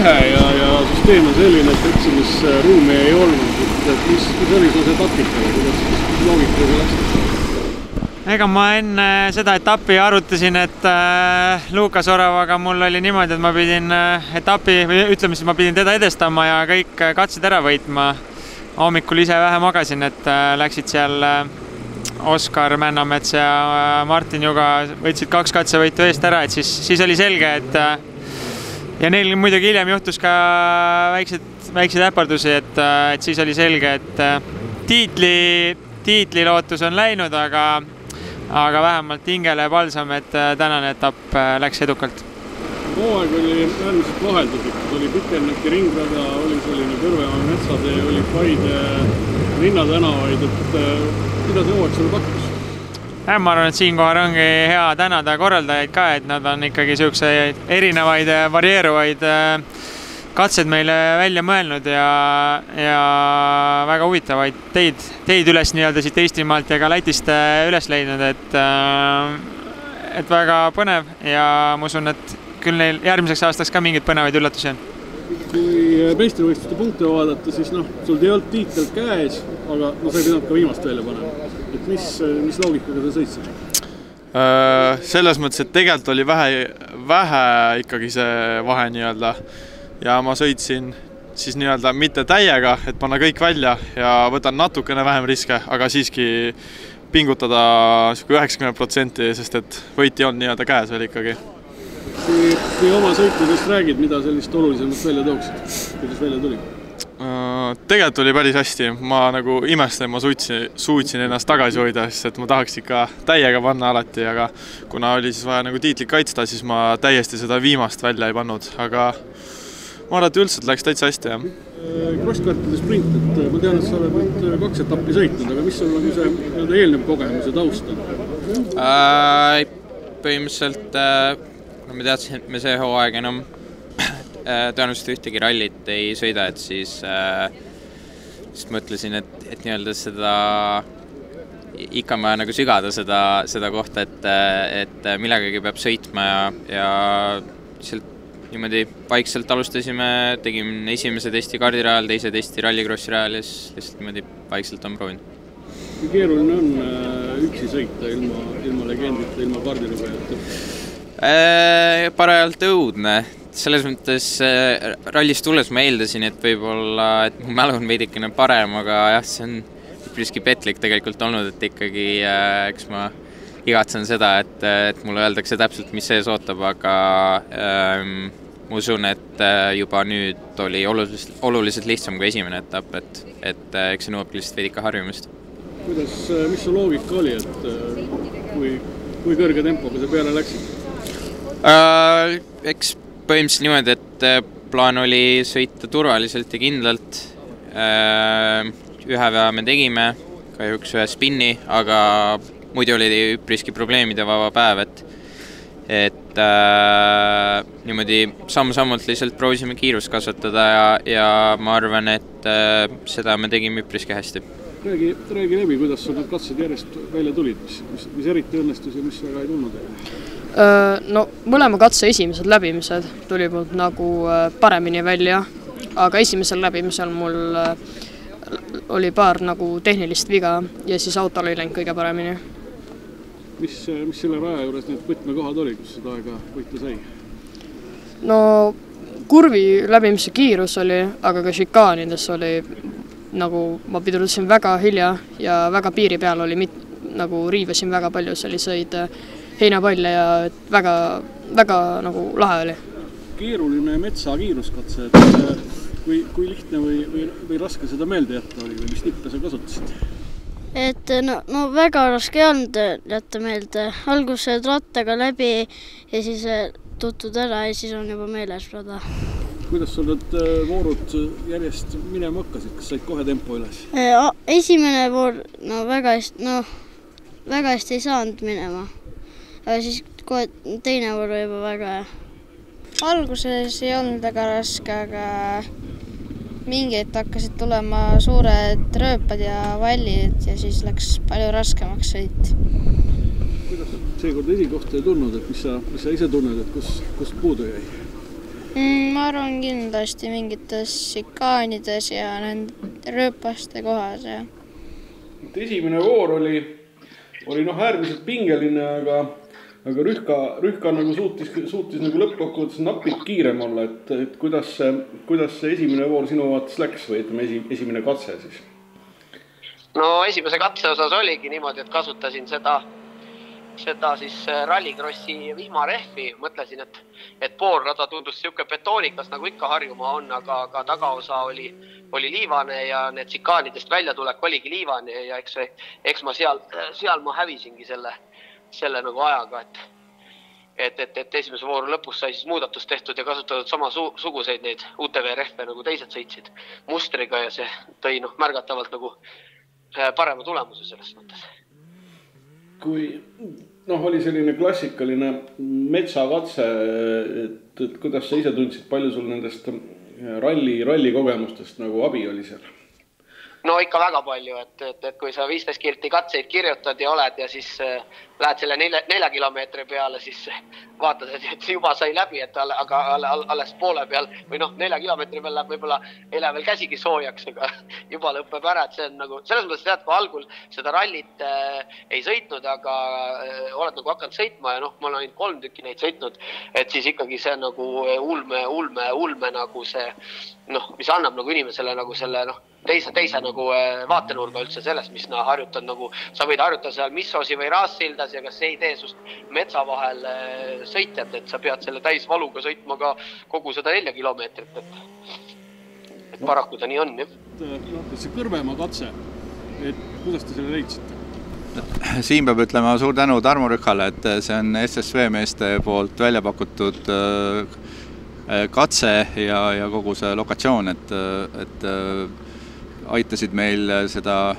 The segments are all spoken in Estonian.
tihe ja süsteem on selline, et eksimisruumi ei olnud. Mis oli see taktika, kuidas loogikaga läks? Ega ma enne seda etappi arutasin, et Lukas Oravaga mul oli niimoodi, et ma pidin etappi, või ütleme siis, ma pidin teda edestama ja kõik katsed ära võitma. Hommikul ise vähe magasin, et läksid seal Oskar Männamets ja Martin Juga võtsid 2 katsevõitu eest ära, et siis oli selge, et ja neil muidugi hiljem juhtus ka väikseid äpardusi, et siis oli selge, et tiitli lootus on läinud, aga vähemalt hingele palsam, et tänane etapp läks edukalt. Hooaeg oli äärmiselt vahelduslik, oli Pikernäki ringrada, oli selline Kõrvemaa metsatee, oli Paide linnatänavaid, et mida see hooaeg sulle pakkus? Ma arvan, et siinkohal ongi hea tänada korraldajaid ka, et nad on ikkagi selliseid erinevaid varieeruvaid katsed meile välja mõelnud ja väga huvitavaid teid üles nii-öelda siit Eestimaalt ja ka Lätist üles leidnud, et väga põnev ja ma usun, et küll neil järgmiseks aastaks ka mingeid põnevaid üllatusi on. Kui meistrivõistluste punkte vaadata, siis sul ei olnud tiitel käes, aga sa ei pidanud ka viimast välja panema. Et mis loogikaga sa sõitsid? Selles mõttes, et tegelikult oli vähe ikkagi see vahe nii-öelda ja ma sõitsin siis nii-öelda mitte täiega, et panna kõik välja ja võtan natukene vähem riske, aga siiski pingutada 90%, sest et võit ei olnud nii-öelda käes veel ikkagi. Kui oma sõitudest räägid, mida sellist olulisemalt välja tooksid? Kuidas välja tuli? Tegelikult oli päris hästi. Ma nagu imestan, ma suutsin ennast tagasi hoida, sest et ma tahaks ikka täiega panna alati, aga kuna oli siis vaja nagu tiitlit kaitsta, siis ma täiesti seda viimast välja ei pannud, aga ma arvan, et üldiselt läks täitsa hästi, jah. Crosskartide sprint, et ma tean, et sa oled nüüd 2 etappi sõitnud, aga mis sul on see eelnev kogemus ja taust on? Põhimõtteliselt me teadsin, et me see hooaeg enam tõenäoliselt ühtegi rallit ei sõida, et siis mõtlesin, et nii-öelda seda ikka on vaja nagu sügada seda kohta, et millegagi peab sõitma ja niimoodi vaikselt alustasime, tegime esimese testi kardirajal, teise testi rallikrossi rajal ja siis lihtsalt niimoodi vaikselt on proovinud. Kui keeruline on üksi sõita ilma legendita, ilma kardirajajate? Parajalt õudne. Selles mõttes rallist tulles ma eeldasin, et võib-olla et mu mälu on veidikene parem, aga jah, see on üpriski petlik tegelikult olnud, et ikkagi eks ma igatsen seda, et mulle öeldakse täpselt, mis sees ootab, aga ma usun, et juba nüüd oli oluliselt lihtsam kui esimene etapp, et eks see nõuab lihtsalt veidika harjumist. Mis su loogika oli, et kui kõrge tempoga sa peale läksid? Eks põhimõtteliselt niimoodi, et plaan oli sõita turvaliselt ja kindlalt. Ühe vea me tegime, kahjuks ühe spinni, aga muidu oli üpriski probleemide vaba päev, et niimoodi samm-sammult lihtsalt proovisime kiirust kasvatada ja ma arvan, et seda me tegime üpriski hästi. Räägi läbi, kuidas sul need katsed järjest välja tulid, mis eriti õnnestus ja mis väga ei tulnud? No mõlema katse esimesed läbimised tuli mult nagu paremini välja, aga esimesel läbimisel mul oli paar nagu tehnilist viga ja siis autol ei läinud kõige paremini. Mis selle raja juures need võtmekohad oli, kus seda aega võita sai? No kurvi läbimise kiirus oli, aga ka šikaanides oli nagu ma pidurdasin väga hilja ja väga piiri peal oli nagu riivasin väga palju selliseid heinapalle ja väga nagu lahe oli. Keeruline metsa kiiruskatse, et kui lihtne või raske seda meelde jätta oli või mis tippe sa kasutasid? Et no väga raske ei olnud jätta meelde. Algused rattaga läbi ja siis tutud ära ja siis on juba meeles rada. Kuidas sul need voorud järjest minema hakkasid? Kas said kohe tempo üles? Esimene voor väga hästi ei saanud minema. Aga siis kohe teine voor juba väga hea. Alguses ei olnud väga raske, aga mingeid hakkasid tulema suured rööpad ja vallid ja siis läks palju raskemaks sõit. Kuidas seekord esikohta ei tulnud, et mis sa ise tunned, et kust puudu jäi? Ma arvan kindlasti mingites sikaanides ja nende rööpaste kohas. Ja. Esimene voor oli äärmiselt pingeline, aga rühka nagu suutis nagu lõppkokkuvõttes napilt kiirem olla, et kuidas see esimene voor sinu vaates läks või ütleme esimene katse siis? No esimese katse osas oligi niimoodi, et kasutasin seda siis rallikrossi vihmarehvi, mõtlesin, et poolrada tundus siuke betoonikas, nagu ikka Harjumaa on, aga tagaosa oli liivane ja need sikaanidest väljatulek oligi liivane ja eks ma seal ma hävisingi selle nagu ajaga, et esimese vooru lõpus sai siis muudatus tehtud ja kasutatud sama suguseid neid UTV-rehve nagu teised sõitsid mustriga ja see tõi märgatavalt nagu parema tulemuse selles mõttes. Kui oli selline klassikaline metsakatse, et kuidas sa ise tundsid, palju sul nendest ralli kogemustest nagu abi oli seal? No ikka väga palju, et kui sa 15 kilti katseid kirjutad ja oled ja siis lähed selle 4 kilomeetri peale, siis vaatad, et juba sai läbi, aga alles poole peal või 4 kilomeetri peal läheb võib-olla ei lähe veel käsigi soojaks, aga juba lõpeb ära, et see on nagu, selles mõttes tead, kui algul seda rallit ei sõitnud, aga oled nagu hakanud sõitma ja ma olen 3 tükki neid sõitnud, et siis ikkagi see on nagu ulme nagu see, mis annab nagu inimesele nagu selle teise nagu vaatenurga üldse sellest, mis harjutad nagu, sa võid harjutada seal Missosi või Raassildas ja kas see ei tee sust metsa vahel sõitjad, et sa pead selle täisvaluga sõitma ka kogu seda 4 kilomeetrit, et paraku ta nii on, jah. See Kõrvemaa katse, et kuidas te selle leidsite? Siin peab ütlema suur tänu Tarmo Rühale, et see on SSV meeste poolt välja pakutud katse ja kogu see lokatsioon, et aitasid meil seda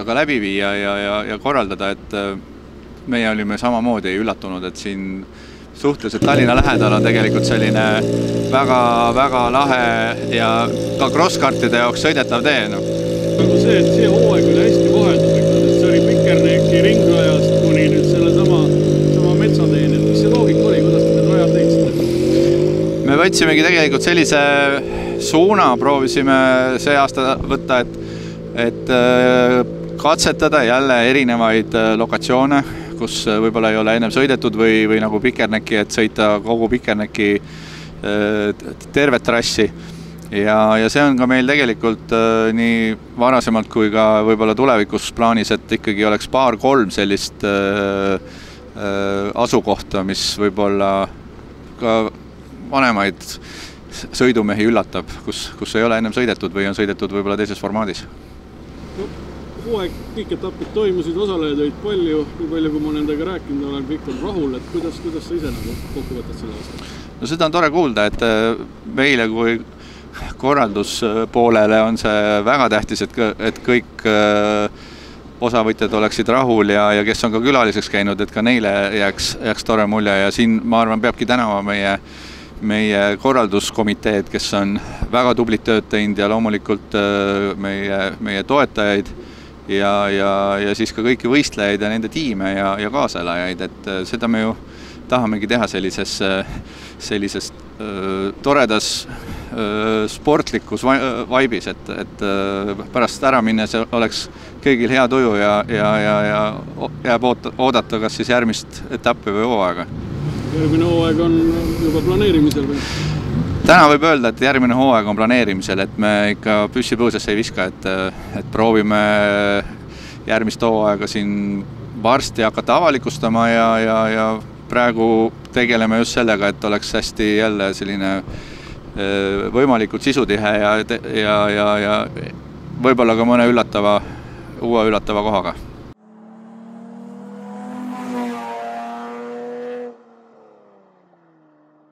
ka läbi viia ja korraldada, et meie olime samamoodi üllatunud, et siin suhteliselt Tallinna lähedal on tegelikult selline väga lahe ja ka crosskartide jaoks sõidetav tee. Nagu see, et see hooaeg oli hästi vahelduslik, et see oli Pikerneki ringrajast kuni nüüd selle sama metsateen, et mis see loogika oli, kuidas te need rajad leidsite? Me võtsimegi tegelikult sellise suuna, proovisime see aasta võtta, et katsetada jälle erinevaid lokatsioone, kus võib-olla ei ole ennem sõidetud või nagu Pikerneki, et sõita kogu Pikerneki tervet trassi. Ja see on ka meil tegelikult nii varasemalt kui ka võib-olla tulevikus plaanis, et ikkagi oleks 2-3 sellist asukohta, mis võib-olla ka vanemaid sõidumehi üllatab, kus ei ole ennem sõidetud või on sõidetud võib-olla teises formaadis. Hooaeg kõik etapid toimusid, osalejad olid palju, nii palju kui ma nendega rääkinud olen, kõik on rahul, et kuidas sa ise nagu kokku võtad selle aasta? No seda on tore kuulda, et meile kui korralduspoolele on see väga tähtis, et kõik osavõtjad oleksid rahul ja kes on ka külaliseks käinud, et ka neile jääks tore mulje ja siin ma arvan peabki tänava meie korralduskomiteed, kes on väga tublit tööd teinud ja loomulikult meie toetajaid ja siis ka kõiki võistlejaid ja nende tiime ja kaaselajaid, et seda me ju tahamegi teha sellises toredas sportlikus vaibis, et pärast ära minnes oleks kõigil hea tuju ja jääb oodata kas siis järgmist etappi või hooaega. Järgmine hooaeg on juba planeerimisel või? Täna võib öelda, et järgmine hooaeg on planeerimisel, et me ikka püssi põõsasse ei viska, et proovime järgmist hooaega siin varsti hakata avalikustama ja praegu tegeleme just sellega, et oleks hästi jälle selline võimalikult sisutihe ja võib-olla ka mõne uue üllatava kohaga.